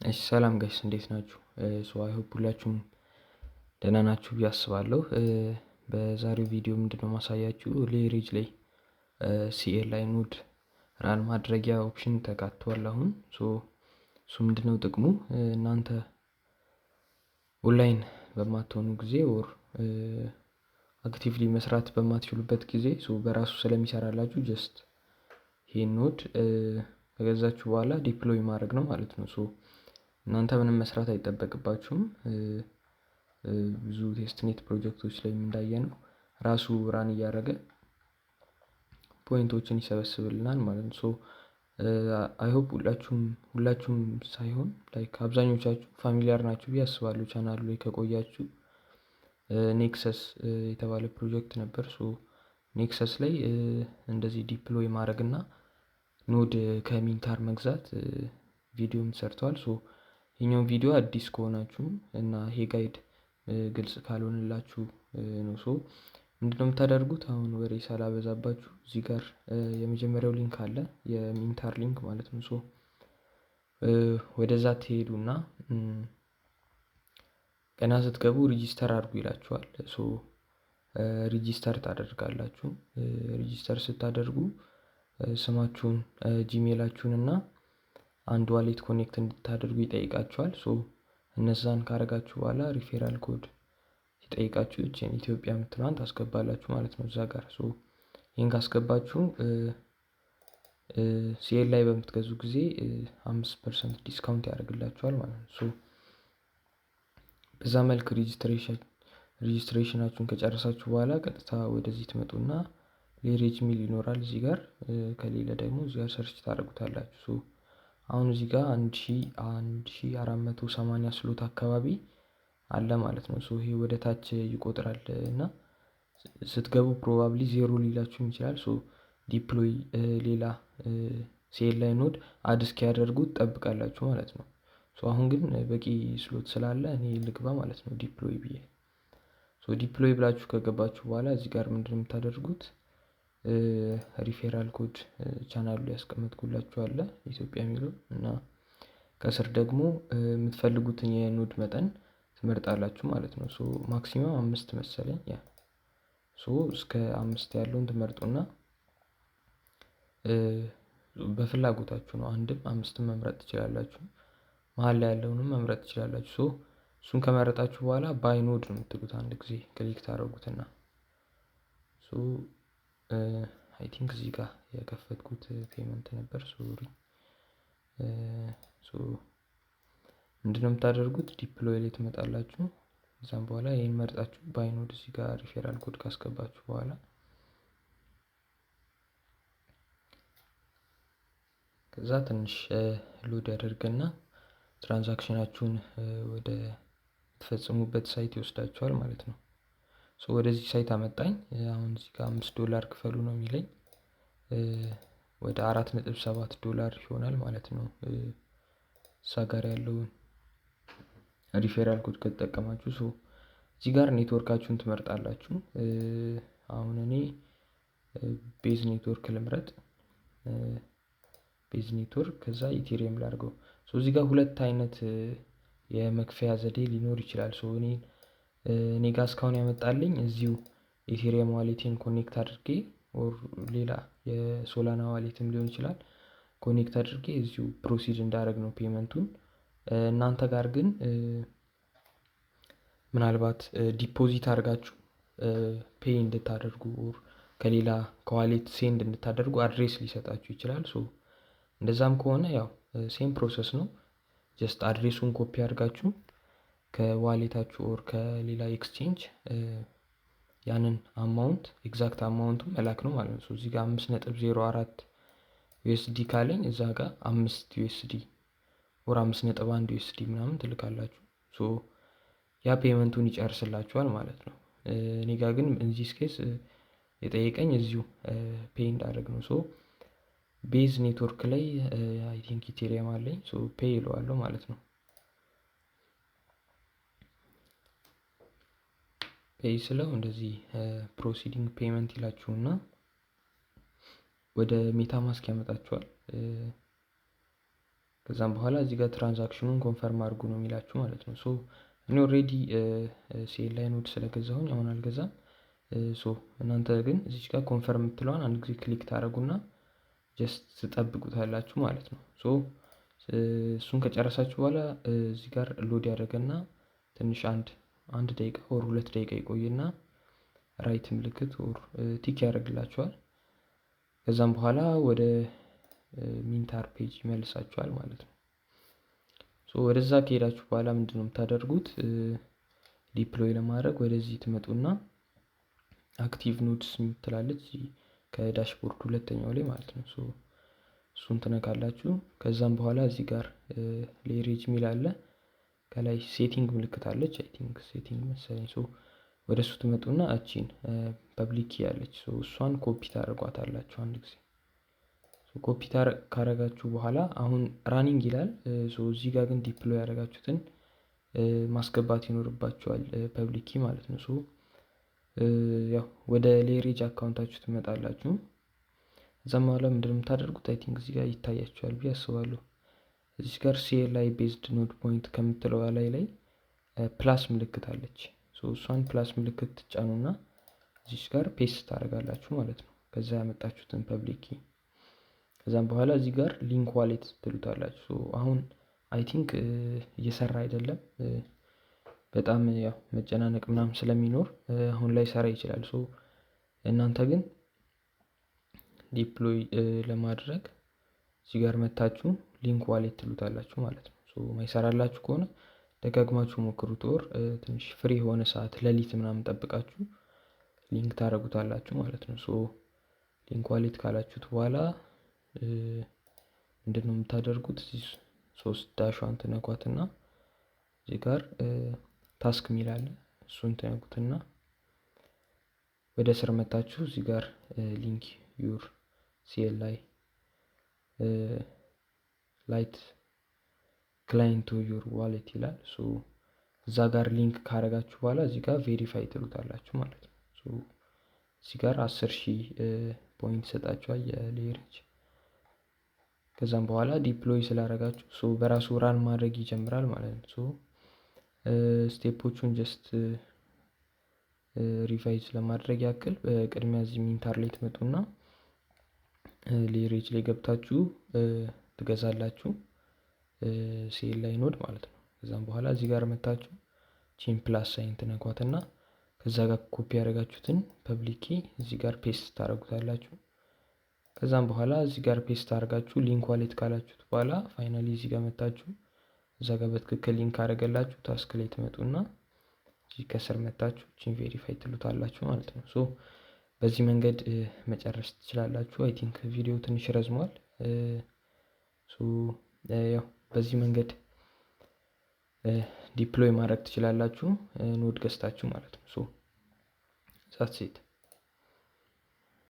እሺ ሰላም ጋይስ እንዴት ናችሁ? አይ ሆፕ ሁላችሁም ደህና ናችሁ ብዬ አስባለሁ። በዛሬው ቪዲዮ ምንድነው ማሳያችሁ ሌሬጅ ላይ ሲኤል ላይ ኑድ ራን ማድረጊያ ኦፕሽን ተካቷል። አሁን እሱ ምንድነው ጥቅሙ? እናንተ ኦንላይን በማትሆኑ ጊዜ ኦር አክቲቭሊ መስራት በማትችሉበት ጊዜ በራሱ ስለሚሰራላችሁ ጀስት ይሄን ኖድ ከገዛችሁ በኋላ ዲፕሎይ ማድረግ ነው ማለት ነው። እናንተ ምንም መስራት አይጠበቅባችሁም። ብዙ ቴስትኔት ፕሮጀክቶች ላይ እንዳየነው ራሱ ራን እያደረገ ፖይንቶችን ይሰበስብልናል ማለት ነው። አይ ሆፕ ሁላችሁም ሳይሆን ላይክ አብዛኞቻችሁ ፋሚሊያር ናችሁ ብዬ አስባለሁ። ቻናሉ ላይ ከቆያችሁ ኔክሰስ የተባለ ፕሮጀክት ነበር። ኔክሰስ ላይ እንደዚህ ዲፕሎይ ማድረግ እና ኖድ ከሚንታር መግዛት ቪዲዮም ሰርተዋል። ይሄኛው ቪዲዮ አዲስ ከሆናችሁ እና ይሄ ጋይድ ግልጽ ካልሆነላችሁ ነው። ምንድነው የምታደርጉት? አሁን ወሬ ሳላበዛባችሁ እዚህ ጋር የመጀመሪያው ሊንክ አለ፣ የሚንታር ሊንክ ማለት ነው። ወደዛ ትሄዱና ገና ስትገቡ ሪጂስተር አድርጉ ይላችኋል። ሪጂስተር ታደርጋላችሁ። ሪጂስተር ስታደርጉ ስማችሁን፣ ጂሜላችሁን እና አንድ ዋሌት ኮኔክት እንድታደርጉ ይጠይቃችኋል። እነዛን ካረጋችሁ በኋላ ሪፌራል ኮድ ሲጠይቃችሁ እቺን ኢትዮጵያ የምትለዋን ታስገባላችሁ ማለት ነው እዛ ጋር። ይህን ካስገባችሁ ሲኤል ላይ በምትገዙ ጊዜ 5% ዲስካውንት ያደርግላችኋል ማለት ነው። በዛ መልክ ሬጂስትሬሽናችሁን ከጨረሳችሁ በኋላ ቀጥታ ወደዚህ ትመጡና ሌሬጅ ሚል ይኖራል እዚህ ጋር። ከሌለ ደግሞ እዚህ ጋር ሰርች ታደርጉታላችሁ። አሁን እዚህ ጋር 1480 ስሎት አካባቢ አለ ማለት ነው። ይሄ ወደ ታች ይቆጥራል እና ስትገቡ ፕሮባብሊ ዜሮ ሊላችሁም ይችላል። ዲፕሎይ ሌላ ሲኤል ላይ ኖድ አድ እስኪያደርጉት ጠብቃላችሁ ማለት ነው። አሁን ግን በቂ ስሎት ስላለ እኔ ልግባ ማለት ነው ዲፕሎይ ብዬ። ዲፕሎይ ብላችሁ ከገባችሁ በኋላ እዚህ ጋር ምንድነው የምታደርጉት? ሪፌራል ኮድ ቻናሉ ላይ ያስቀመጥኩላችሁ አለ ኢትዮጵያ የሚለው እና ከስር ደግሞ የምትፈልጉትን የኖድ መጠን ትመርጣላችሁ ማለት ነው። ማክሲመም 5 መሰለኝ ያ እስከ 5 ያለውን ትመርጡና በፍላጎታችሁ ነው። 1ም 5ም መምረጥ ትችላላችሁ። መሀል ላይ ያለውንም መምረጥ ትችላላችሁ። እሱን ከመረጣችሁ በኋላ ባይ ኖድ ነው የምትሉት። አንድ ጊዜ ክሊክ ታደርጉትና አይ ቲንክ እዚህ ጋር የከፈትኩት ፔመንት ነበር። ምንድነው የምታደርጉት? ዲፕሎይ ላይ ትመጣላችሁ። ከዛም በኋላ ይሄን መርጣችሁ ባይ ኖድ እዚህ ጋር ሪፌራል ኮድ ካስገባችሁ በኋላ ከዛ ትንሽ ሎድ ያደርግና ትራንዛክሽናችሁን ወደ ተፈጽሙበት ሳይት ይወስዳችኋል ማለት ነው። ወደዚህ ሳይት አመጣኝ። አሁን እዚህ ጋር $5 ክፈሉ ነው የሚለኝ። ወደ $4.7 ይሆናል ማለት ነው። እዛ ጋር ያለውን ሪፌራል ኮድ ከተጠቀማችሁ እዚህ ጋር ኔትወርካችሁን ትመርጣላችሁ። አሁን እኔ ቤዝ ኔትወርክ ልምረጥ። ቤዝ ኔትወርክ ከዛ ኢቴሪየም ላድርገው። እዚህ ጋር ሁለት አይነት የመክፈያ ዘዴ ሊኖር ይችላል። እኔ ጋር እስካሁን ያመጣልኝ እዚሁ ኢቴሪየም ዋሌቴን ኮኔክት አድርጌ ኦር ሌላ የሶላና ዋሌትም ሊሆን ይችላል ኮኔክት አድርጌ እዚሁ ፕሮሲድ እንዳደረግ ነው ፔመንቱን። እናንተ ጋር ግን ምናልባት ዲፖዚት አድርጋችሁ ፔይ እንድታደርጉ ኦር ከሌላ ከዋሌት ሴንድ እንድታደርጉ አድሬስ ሊሰጣችሁ ይችላል። እንደዛም ከሆነ ያው ሴም ፕሮሰስ ነው። ጀስት አድሬሱን ኮፒ አድርጋችሁ ከዋሌታችሁ ኦር ከሌላ ኤክስቼንጅ ያንን አማውንት ኤግዛክት አማውንቱን መላክ ነው ማለት ነው። እዚህ ጋር 5.04 ዩኤስዲ ካለኝ እዛ ጋር 5 ዩኤስዲ ኦር 5.1 ዩኤስዲ ምናምን ትልካላችሁ። ያ ፔመንቱን ይጨርስላችኋል ማለት ነው። እኔ ጋር ግን እንዚህ ኬስ የጠየቀኝ እዚሁ ፔይ እንዳደረግ ነው። ቤዝ ኔትወርክ ላይ አይ ቲንክ ኢቴሪየም አለኝ። ፔይ ይለዋለሁ ማለት ነው። ፔይ ስለው እንደዚህ ፕሮሲዲንግ ፔመንት ይላችሁና ወደ ሜታማስክ ያመጣችኋል። ከዛም በኋላ እዚህ ጋር ትራንዛክሽኑን ኮንፈርም አድርጉ ነው የሚላችሁ ማለት ነው። ሶ እኔ ኦልሬዲ ሴል ላይ ኖድ ስለገዛሁኝ አሁን አልገዛም። ሶ እናንተ ግን እዚች ጋር ኮንፈርም የምትለዋን አንድ ጊዜ ክሊክ ታደረጉና ጀስት ትጠብቁታላችሁ ማለት ነው። ሶ እሱን ከጨረሳችሁ በኋላ እዚህ ጋር ሎድ ያደረገና ትንሽ አንድ ደቂቃ ወር 2 ደቂቃ ይቆይና ራይት ምልክት ወር ቲክ ያደርግላችኋል። ከዛም በኋላ ወደ ሚንታር ፔጅ ይመልሳችኋል ማለት ነው። ሶ ወደዛ ከሄዳችሁ በኋላ ምንድነው የምታደርጉት? ዲፕሎይ ለማድረግ ወደዚህ ትመጡና አክቲቭ ኖድስ የምትላለች ከዳሽቦርድ ሁለተኛው ላይ ማለት ነው። ሶ እሱን ትነካላችሁ። ከዛም በኋላ እዚህ ጋር ሌሬጅ ሚል አለ፣ ከላይ ሴቲንግ ምልክት አለች፣ አይ ቲንክ ሴቲንግ መሰለኝ። ሶ ወደ እሱ ትመጡና እቺን ፐብሊክ ያለች እሷን ኮፒ ታደርጓታላችሁ አንድ ጊዜ። ኮፒ ካረጋችሁ በኋላ አሁን ራኒንግ ይላል። እዚህ ጋር ግን ዲፕሎይ ያደረጋችሁትን ማስገባት ይኖርባችኋል ፐብሊክ ማለት ነው። ያው ወደ ሌሬጅ አካውንታችሁ ትመጣላችሁ። እዛም በኋላ ምንድነው የምታደርጉት? አይ ቲንክ እዚህ ጋር ይታያችኋል ብዬ አስባለሁ። እዚህ ጋር ሲኤልአይ ቤዝድ ኖድ ፖይንት ከምትለው ላይ ፕላስ ምልክት አለች። እሷን ፕላስ ምልክት ትጫኑና እዚህ ጋር ፔስት ታደርጋላችሁ ማለት ነው፣ ከዛ ያመጣችሁትን ፐብሊክ። ከዛም በኋላ እዚህ ጋር ሊንክ ዋሌት ትሉታላችሁ። አሁን አይ ቲንክ እየሰራ አይደለም፣ በጣም ያው መጨናነቅ ምናምን ስለሚኖር አሁን ላይ ሰራ ይችላል። እናንተ ግን ዲፕሎይ ለማድረግ እዚህ ጋር መታችሁ ሊንክ ዋሌት ትሉታላችሁ ማለት ነው። ማይሰራላችሁ ከሆነ ደጋግማችሁ ሞክሩት፣ ወር ትንሽ ፍሪ የሆነ ሰዓት ሌሊት ምናምን ጠብቃችሁ ሊንክ ታደርጉታላችሁ ማለት ነው። ሊንክ ዋሌት ካላችሁት በኋላ ምንድነው የምታደርጉት? እዚህ 3 ዳሿን ትነኳትና እዚህ ጋር ታስክ ሚል አለ፣ እሱን ትነኩትና ወደ ስር መታችሁ እዚህ ጋር ሊንክ ዩር ሲኤልአይ ላይት ክላይንት ቱ ዩር ዋሌት ይላል። እዛ ጋር ሊንክ ካረጋችሁ በኋላ እዚህ ጋር ቬሪፋይ ትሉታላችሁ ማለት ነው። እዚህ ጋር 10,000 ፖይንት ይሰጣችኋል የሌሬጅ። ከዛም በኋላ ዲፕሎይ ስላረጋችሁ በራሱ ራን ማድረግ ይጀምራል ማለት ነው። ስቴፖቹን ጀስት ሪቫይዝ ለማድረግ ያክል በቅድሚያ እዚህ ሚንታር ላይ ትመጡና ሌሬጅ ላይ ገብታችሁ ትገዛላችሁ ሲኤልአይ ኖድ ማለት ነው። ከዛም በኋላ እዚህ ጋር መታችሁ ቺን ፕላስ ሳይን ትነኳትና ከዛ ጋር ኮፒ ያደረጋችሁትን ፐብሊክ እዚህ ጋር ፔስት ታደርጉታላችሁ። ከዛም በኋላ እዚህ ጋር ፔስት አድርጋችሁ ሊንክ ዋሌት ካላችሁት በኋላ ፋይናሊ እዚህ ጋር መታችሁ እዛ ጋር በትክክል ሊንክ አደረገላችሁ ታስክ ላይ ትመጡና እዚህ ከስር መታችሁ ቺን ቬሪፋይ ትሉታላችሁ ማለት ነው። በዚህ መንገድ መጨረስ ትችላላችሁ። አይ ቲንክ ቪዲዮ ትንሽ ረዝሟል። ያው በዚህ መንገድ ዲፕሎይ ማድረግ ትችላላችሁ ኖድ ገዝታችሁ ማለት ነው። ዛትስ ኢት።